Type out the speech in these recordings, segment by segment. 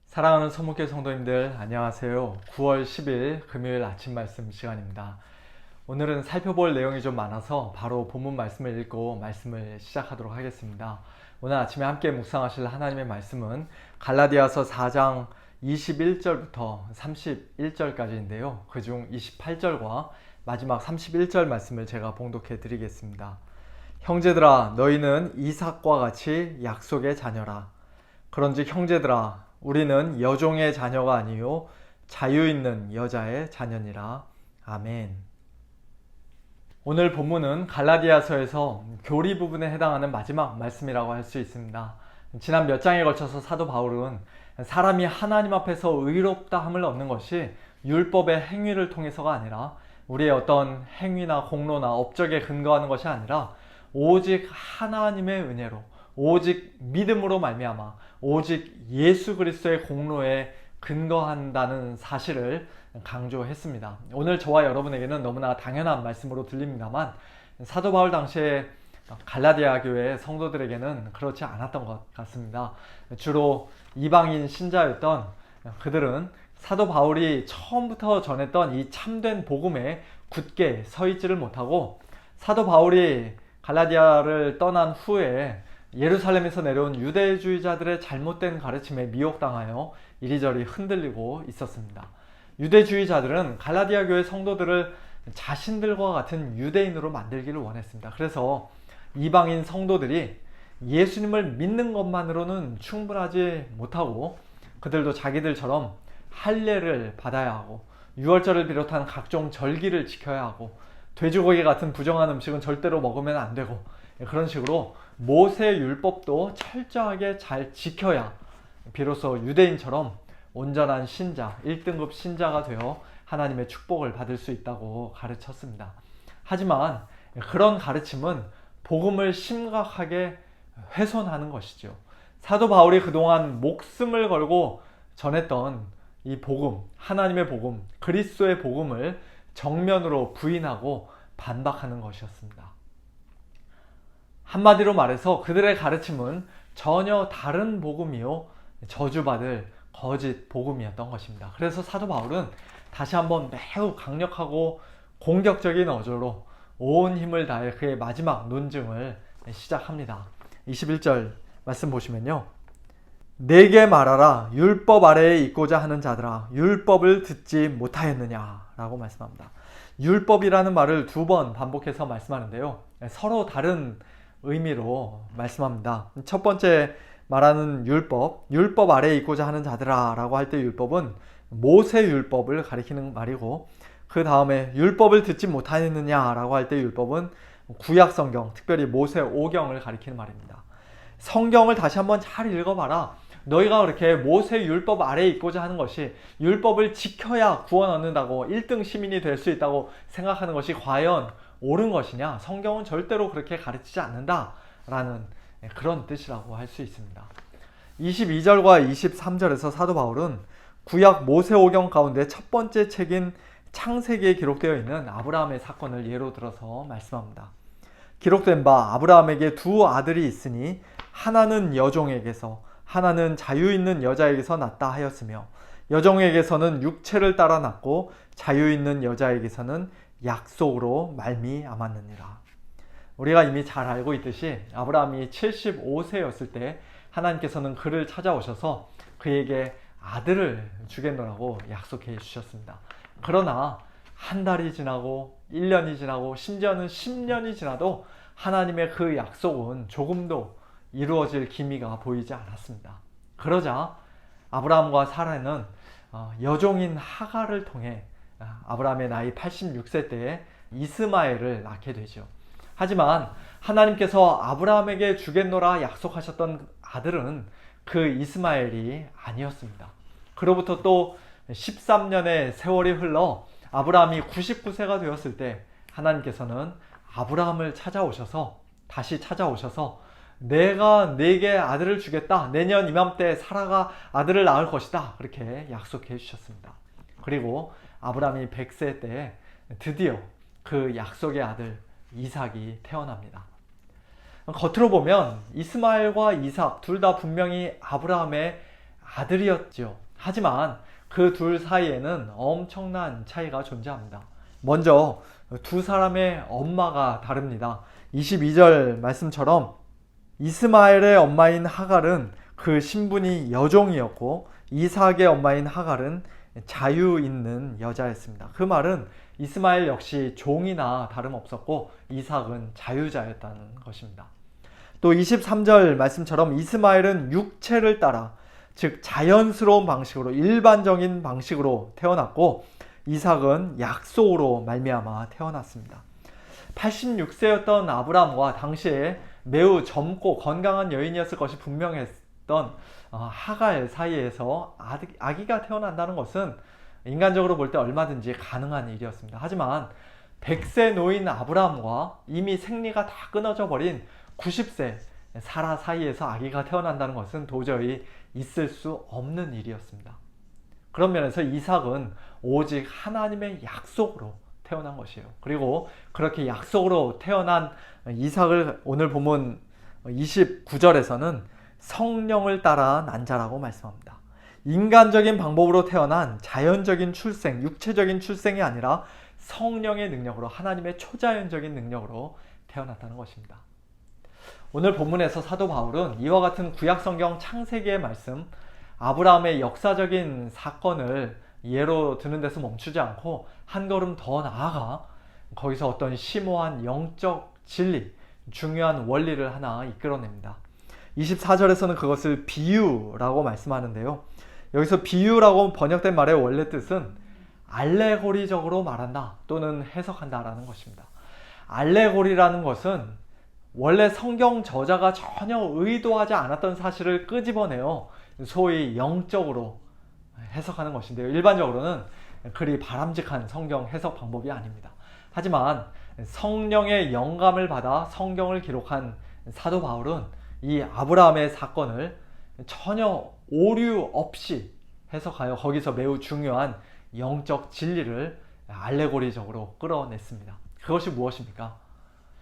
사랑하는 소목교 성도님들 안녕하세요. 9월 10일 금요일 아침 말씀 시간입니다. 오늘은 살펴볼 내용이 좀 많아서 바로 본문 말씀을 읽고 말씀을 시작하도록 하겠습니다. 오늘 아침에 함께 묵상하실 하나님의 말씀은 갈라디아서 4장 21절부터 31절까지인데요. 그중 28절과 마지막 31절 말씀을 제가 봉독해 드리겠습니다. 형제들아 너희는 이삭과 같이 약속의 자녀라. 그런즉 형제들아 우리는 여종의 자녀가 아니요 자유 있는 여자의 자녀니라. 아멘. 오늘 본문은 갈라디아서에서 교리 부분에 해당하는 마지막 말씀이라고 할 수 있습니다. 지난 몇 장에 걸쳐서 사도 바울은 사람이 하나님 앞에서 의롭다함을 얻는 것이 율법의 행위를 통해서가 아니라 우리의 어떤 행위나 공로나 업적에 근거하는 것이 아니라 오직 하나님의 은혜로 오직 믿음으로 말미암아 오직 예수 그리스도의 공로에 근거한다는 사실을 강조했습니다. 오늘 저와 여러분에게는 너무나 당연한 말씀으로 들립니다만 사도 바울 당시에 갈라디아 교회 성도들에게는 그렇지 않았던 것 같습니다. 주로 이방인 신자였던 그들은 사도 바울이 처음부터 전했던 이 참된 복음에 굳게 서 있지를 못하고 사도 바울이 갈라디아를 떠난 후에 예루살렘에서 내려온 유대주의자들의 잘못된 가르침에 미혹당하여 이리저리 흔들리고 있었습니다. 유대주의자들은 갈라디아 교회 성도들을 자신들과 같은 유대인으로 만들기를 원했습니다. 그래서 이방인 성도들이 예수님을 믿는 것만으로는 충분하지 못하고 그들도 자기들처럼 할례를 받아야 하고 유월절을 비롯한 각종 절기를 지켜야 하고 돼지고기 같은 부정한 음식은 절대로 먹으면 안 되고 그런 식으로 모세 율법도 철저하게 잘 지켜야 비로소 유대인처럼 온전한 신자, 1등급 신자가 되어 하나님의 축복을 받을 수 있다고 가르쳤습니다. 하지만 그런 가르침은 복음을 심각하게 훼손하는 것이죠. 사도 바울이 그동안 목숨을 걸고 전했던 이 복음, 하나님의 복음, 그리스도의 복음을 정면으로 부인하고 반박하는 것이었습니다. 한마디로 말해서 그들의 가르침은 전혀 다른 복음이요 저주받을 거짓 복음이었던 것입니다. 그래서 사도 바울은 다시 한번 매우 강력하고 공격적인 어조로 온 힘을 다해 그의 마지막 논증을 시작합니다. 21절 말씀 보시면요. 내게 말하라 율법 아래에 있고자 하는 자들아 율법을 듣지 못하였느냐 라고 말씀합니다. 율법이라는 말을 두 번 반복해서 말씀하는데요. 서로 다른 의미로 말씀합니다. 첫 번째 말하는 율법 아래에 있고자 하는 자들아 라고 할 때 율법은 모세 율법을 가리키는 말이고 그 다음에 율법을 듣지 못하였느냐 라고 할 때 율법은 구약 성경, 특별히 모세 오경을 가리키는 말입니다. 성경을 다시 한번 잘 읽어봐라. 너희가 그렇게 모세 율법 아래에 있고자 하는 것이 율법을 지켜야 구원 얻는다고 1등 시민이 될 수 있다고 생각하는 것이 과연 옳은 것이냐? 성경은 절대로 그렇게 가르치지 않는다라는 그런 뜻이라고 할 수 있습니다. 22절과 23절에서 사도 바울은 구약 모세오경 가운데 첫 번째 책인 창세기에 기록되어 있는 아브라함의 사건을 예로 들어서 말씀합니다. 기록된 바 아브라함에게 두 아들이 있으니 하나는 여종에게서 하나는 자유 있는 여자에게서 났다 하였으며 여종에게서는 육체를 따라 났고 자유 있는 여자에게서는 약속으로 말미암았느니라. 우리가 이미 잘 알고 있듯이 아브라함이 75세였을 때 하나님께서는 그를 찾아오셔서 그에게 아들을 주겠노라고 약속해 주셨습니다. 그러나 한 달이 지나고 1년이 지나고 심지어는 10년이 지나도 하나님의 그 약속은 조금도 이루어질 기미가 보이지 않았습니다. 그러자 아브라함과 사라는 여종인 하갈을 통해 아브라함의 나이 86세 때에 이스마엘을 낳게 되죠. 하지만 하나님께서 아브라함에게 주겠노라 약속하셨던 아들은 그 이스마엘이 아니었습니다. 그로부터 또 13년의 세월이 흘러 아브라함이 99세가 되었을 때 하나님께서는 아브라함을 다시 찾아오셔서 내가 네게 아들을 주겠다. 내년 이맘때 사라가 아들을 낳을 것이다. 그렇게 약속해 주셨습니다. 그리고 아브라함이 100세 때 드디어 그 약속의 아들 이삭이 태어납니다. 겉으로 보면 이스마엘과 이삭 둘 다 분명히 아브라함의 아들이었죠. 하지만 그 둘 사이에는 엄청난 차이가 존재합니다. 먼저 두 사람의 엄마가 다릅니다. 22절 말씀처럼 이스마엘의 엄마인 하갈은 그 신분이 여종이었고 이삭의 엄마인 하갈은 자유 있는 여자였습니다. 그 말은 이스마엘 역시 종이나 다름없었고 이삭은 자유자였다는 것입니다. 또 23절 말씀처럼 이스마엘은 육체를 따라, 즉 자연스러운 방식으로, 일반적인 방식으로 태어났고 이삭은 약속으로 말미암아 태어났습니다. 86세였던 아브라함과 당시에 매우 젊고 건강한 여인이었을 것이 분명했던 하갈 사이에서 아기가 태어난다는 것은 인간적으로 볼 때 얼마든지 가능한 일이었습니다. 하지만 100세 노인 아브라함과 이미 생리가 다 끊어져 버린 90세 사라 사이에서 아기가 태어난다는 것은 도저히 있을 수 없는 일이었습니다. 그런 면에서 이삭은 오직 하나님의 약속으로 태어난 것이에요. 그리고 그렇게 약속으로 태어난 이삭을 오늘 본문 29절에서는 성령을 따라 난 자라고 말씀합니다. 인간적인 방법으로 태어난 자연적인 출생, 육체적인 출생이 아니라 성령의 능력으로, 하나님의 초자연적인 능력으로 태어났다는 것입니다. 오늘 본문에서 사도 바울은 이와 같은 구약성경 창세기의 말씀, 아브라함의 역사적인 사건을 예로 드는 데서 멈추지 않고 한 걸음 더 나아가 거기서 어떤 심오한 영적 진리, 중요한 원리를 하나 이끌어냅니다. 24절에서는 그것을 비유라고 말씀하는데요. 여기서 비유라고 번역된 말의 원래 뜻은 알레고리적으로 말한다 또는 해석한다 라는 것입니다. 알레고리라는 것은 원래 성경 저자가 전혀 의도하지 않았던 사실을 끄집어내어 소위 영적으로 해석하는 것인데요. 일반적으로는 그리 바람직한 성경 해석 방법이 아닙니다. 하지만 성령의 영감을 받아 성경을 기록한 사도 바울은 이 아브라함의 사건을 전혀 오류 없이 해석하여 거기서 매우 중요한 영적 진리를 알레고리적으로 끌어냈습니다. 그것이 무엇입니까?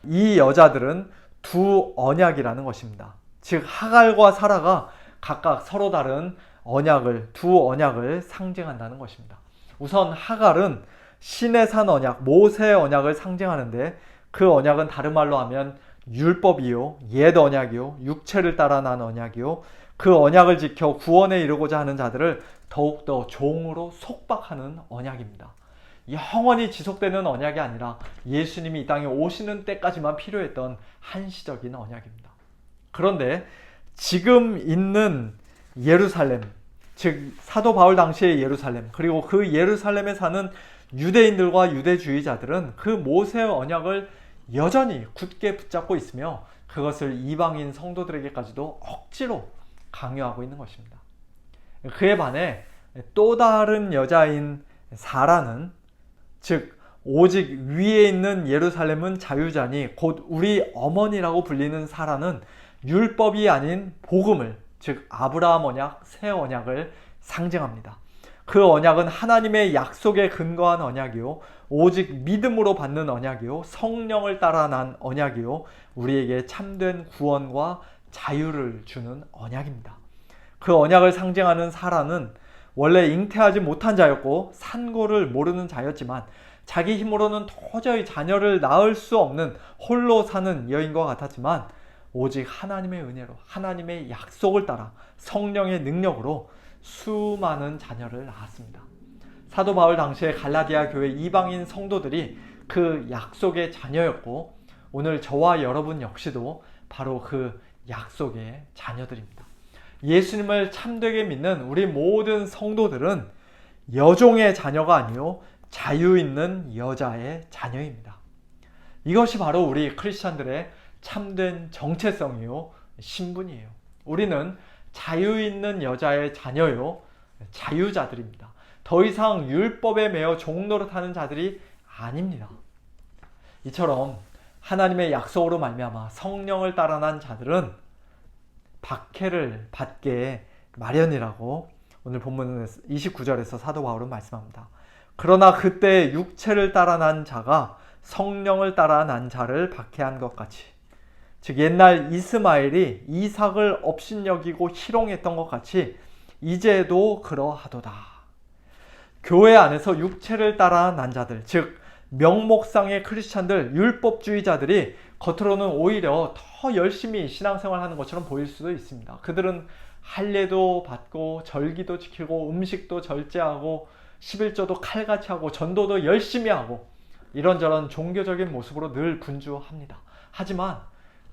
이 여자들은 두 언약이라는 것입니다. 즉 하갈과 사라가 각각 서로 다른 언약을, 두 언약을 상징한다는 것입니다. 우선 하갈은 신의 산 언약, 모세의 언약을 상징하는데 그 언약은 다른 말로 하면 율법이요, 옛 언약이요, 육체를 따라 난 언약이요, 그 언약을 지켜 구원에 이르고자 하는 자들을 더욱더 종으로 속박하는 언약입니다. 영원히 지속되는 언약이 아니라 예수님이 이 땅에 오시는 때까지만 필요했던 한시적인 언약입니다. 그런데 지금 있는 예루살렘, 즉 사도 바울 당시의 예루살렘, 그리고 그 예루살렘에 사는 유대인들과 유대주의자들은 그 모세의 언약을 여전히 굳게 붙잡고 있으며 그것을 이방인 성도들에게까지도 억지로 강요하고 있는 것입니다. 그에 반해 또 다른 여자인 사라는, 즉 오직 위에 있는 예루살렘은 자유자니 곧 우리 어머니라고 불리는 사라는 율법이 아닌 복음을, 즉 아브라함 언약, 새 언약을 상징합니다. 그 언약은 하나님의 약속에 근거한 언약이요, 오직 믿음으로 받는 언약이요, 성령을 따라 난 언약이요, 우리에게 참된 구원과 자유를 주는 언약입니다. 그 언약을 상징하는 사라는 원래 잉태하지 못한 자였고 산고를 모르는 자였지만 자기 힘으로는 도저히 자녀를 낳을 수 없는 홀로 사는 여인과 같았지만 오직 하나님의 은혜로, 하나님의 약속을 따라 성령의 능력으로 수많은 자녀를 낳았습니다. 사도 바울 당시에 갈라디아 교회 이방인 성도들이 그 약속의 자녀였고 오늘 저와 여러분 역시도 바로 그 약속의 자녀들입니다. 예수님을 참되게 믿는 우리 모든 성도들은 여종의 자녀가 아니요 자유 있는 여자의 자녀입니다. 이것이 바로 우리 크리스찬들의 참된 정체성이요 신분이에요. 우리는 자유 있는 여자의 자녀요 자유자들입니다. 더 이상 율법에 매여 종노릇하는 자들이 아닙니다. 이처럼 하나님의 약속으로 말미암아 성령을 따라 난 자들은 박해를 받게 마련이라고 오늘 본문 29절에서 사도 바울은 말씀합니다. 그러나 그때 육체를 따라 난 자가 성령을 따라 난 자를 박해한 것 같이, 즉 옛날 이스마엘이 이삭을 업신여기고 희롱했던 것 같이 이제도 그러하도다. 교회 안에서 육체를 따라 난 자들, 즉 명목상의 크리스찬들, 율법주의자들이 겉으로는 오히려 더 열심히 신앙생활하는 것처럼 보일 수도 있습니다. 그들은 할례도 받고 절기도 지키고 음식도 절제하고 11조도 칼같이 하고 전도도 열심히 하고 이런저런 종교적인 모습으로 늘 분주합니다. 하지만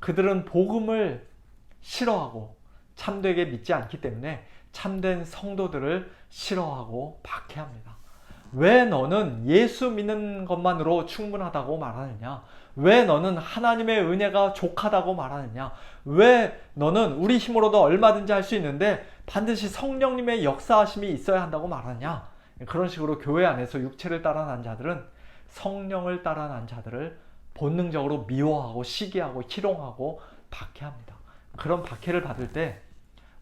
그들은 복음을 싫어하고 참되게 믿지 않기 때문에 참된 성도들을 싫어하고 박해합니다. 왜 너는 예수 믿는 것만으로 충분하다고 말하느냐? 왜 너는 하나님의 은혜가 족하다고 말하느냐? 왜 너는 우리 힘으로도 얼마든지 할 수 있는데 반드시 성령님의 역사하심이 있어야 한다고 말하냐? 그런 식으로 교회 안에서 육체를 따라 난 자들은 성령을 따라 난 자들을 본능적으로 미워하고 시기하고 희롱하고 박해합니다. 그런 박해를 받을 때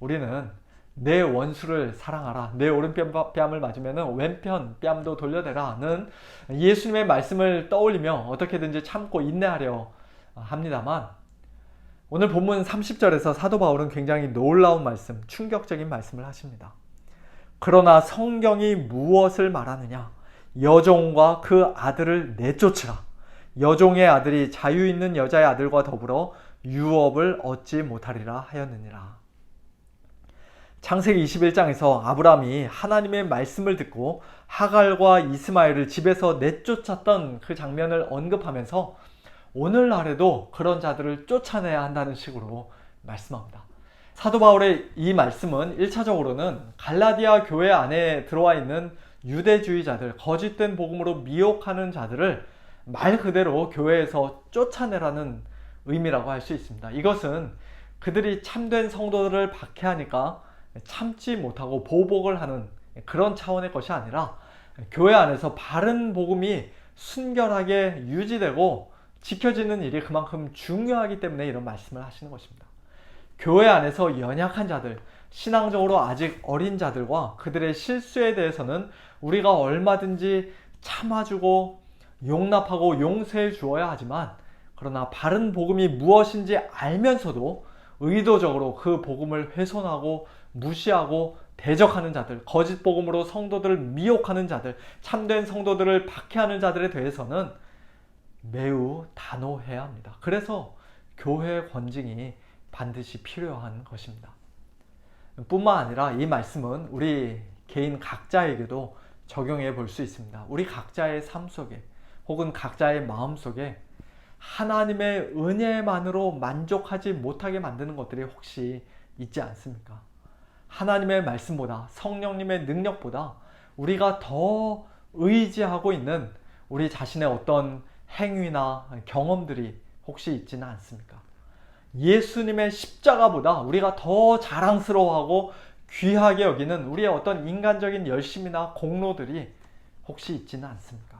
우리는 내 원수를 사랑하라, 내 오른뺨을 맞으면 왼편 뺨도 돌려대라는 예수님의 말씀을 떠올리며 어떻게든지 참고 인내하려 합니다만, 오늘 본문 30절에서 사도 바울은 굉장히 놀라운 말씀, 충격적인 말씀을 하십니다. 그러나 성경이 무엇을 말하느냐? 여종과 그 아들을 내쫓으라. 여종의 아들이 자유 있는 여자의 아들과 더불어 유업을 얻지 못하리라 하였느니라. 창세기 21장에서 아브라함이 하나님의 말씀을 듣고 하갈과 이스마엘을 집에서 내쫓았던 그 장면을 언급하면서 오늘날에도 그런 자들을 쫓아내야 한다는 식으로 말씀합니다. 사도 바울의 이 말씀은 1차적으로는 갈라디아 교회 안에 들어와 있는 유대주의자들, 거짓된 복음으로 미혹하는 자들을 말 그대로 교회에서 쫓아내라는 의미라고 할 수 있습니다. 이것은 그들이 참된 성도들을 박해하니까 참지 못하고 보복을 하는 그런 차원의 것이 아니라 교회 안에서 바른 복음이 순결하게 유지되고 지켜지는 일이 그만큼 중요하기 때문에 이런 말씀을 하시는 것입니다. 교회 안에서 연약한 자들, 신앙적으로 아직 어린 자들과 그들의 실수에 대해서는 우리가 얼마든지 참아주고 용납하고 용서해 주어야 하지만, 그러나 바른 복음이 무엇인지 알면서도 의도적으로 그 복음을 훼손하고 무시하고 대적하는 자들, 거짓 복음으로 성도들을 미혹하는 자들, 참된 성도들을 박해하는 자들에 대해서는 매우 단호해야 합니다. 그래서 교회 권징이 반드시 필요한 것입니다. 뿐만 아니라 이 말씀은 우리 개인 각자에게도 적용해 볼 수 있습니다. 우리 각자의 삶 속에 혹은 각자의 마음 속에 하나님의 은혜만으로 만족하지 못하게 만드는 것들이 혹시 있지 않습니까? 하나님의 말씀보다, 성령님의 능력보다 우리가 더 의지하고 있는 우리 자신의 어떤 행위나 경험들이 혹시 있지는 않습니까? 예수님의 십자가보다 우리가 더 자랑스러워하고 귀하게 여기는 우리의 어떤 인간적인 열심이나 공로들이 혹시 있지는 않습니까?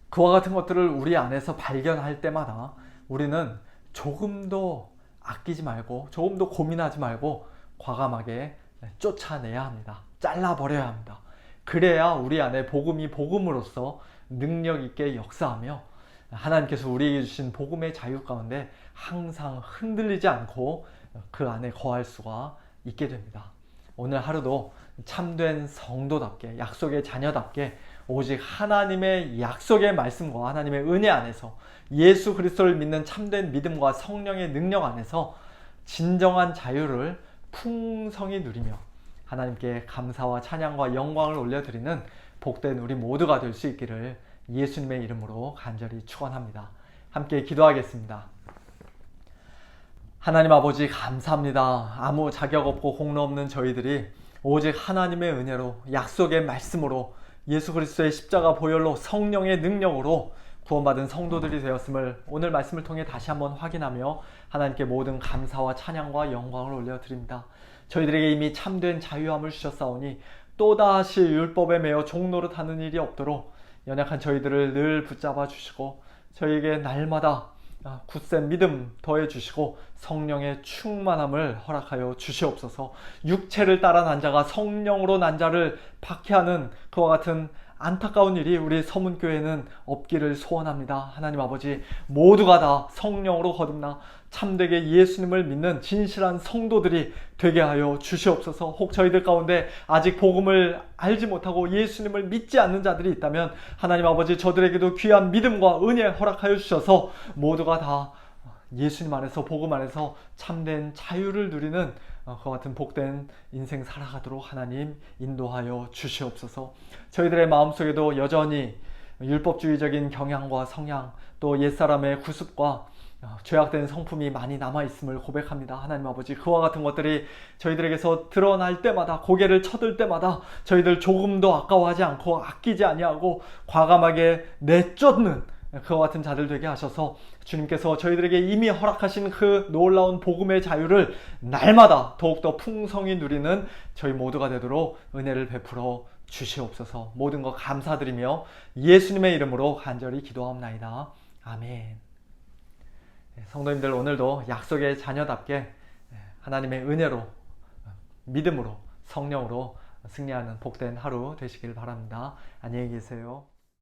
그와 같은 것들을 우리 안에서 발견할 때마다 우리는 조금도 아끼지 말고, 조금도 고민하지 말고 과감하게 쫓아내야 합니다. 잘라버려야 합니다. 그래야 우리 안에 복음이 복음으로서 능력 있게 역사하며 하나님께서 우리에게 주신 복음의 자유 가운데 항상 흔들리지 않고 그 안에 거할 수가 있게 됩니다. 오늘 하루도 참된 성도답게, 약속의 자녀답게 오직 하나님의 약속의 말씀과 하나님의 은혜 안에서 예수 그리스도를 믿는 참된 믿음과 성령의 능력 안에서 진정한 자유를 풍성히 누리며 하나님께 감사와 찬양과 영광을 올려드리는 복된 우리 모두가 될 수 있기를 예수님의 이름으로 간절히 축원합니다. 함께 기도하겠습니다. 하나님 아버지, 감사합니다. 아무 자격 없고 공로 없는 저희들이 오직 하나님의 은혜로, 약속의 말씀으로, 예수 그리스도의 십자가 보혈로, 성령의 능력으로 구원받은 성도들이 되었음을 오늘 말씀을 통해 다시 한번 확인하며 하나님께 모든 감사와 찬양과 영광을 올려드립니다. 저희들에게 이미 참된 자유함을 주셨사오니 또다시 율법에 매여 종노릇하는 일이 없도록 연약한 저희들을 늘 붙잡아 주시고 저희에게 날마다 굳센 믿음 더해 주시고 성령의 충만함을 허락하여 주시옵소서. 육체를 따라 난 자가 성령으로 난 자를 박해하는 그와 같은 안타까운 일이 우리 서문교회는 없기를 소원합니다. 하나님 아버지, 모두가 다 성령으로 거듭나 참되게 예수님을 믿는 진실한 성도들이 되게 하여 주시옵소서. 혹 저희들 가운데 아직 복음을 알지 못하고 예수님을 믿지 않는 자들이 있다면 하나님 아버지, 저들에게도 귀한 믿음과 은혜 허락하여 주셔서 모두가 다 예수님 안에서, 복음 안에서 참된 자유를 누리는 그와 같은 복된 인생 살아가도록 하나님 인도하여 주시옵소서. 저희들의 마음속에도 여전히 율법주의적인 경향과 성향, 또 옛사람의 구습과 죄악된 성품이 많이 남아있음을 고백합니다. 하나님 아버지, 그와 같은 것들이 저희들에게서 드러날 때마다, 고개를 쳐들 때마다 저희들 조금도 아까워하지 않고 아끼지 아니하고 과감하게 내쫓는 그와 같은 자들 되게 하셔서 주님께서 저희들에게 이미 허락하신 그 놀라운 복음의 자유를 날마다 더욱더 풍성히 누리는 저희 모두가 되도록 은혜를 베풀어 주시옵소서. 모든 것 감사드리며 예수님의 이름으로 간절히 기도하옵나이다. 아멘. 성도님들, 오늘도 약속의 자녀답게 하나님의 은혜로, 믿음으로, 성령으로 승리하는 복된 하루 되시길 바랍니다. 안녕히 계세요.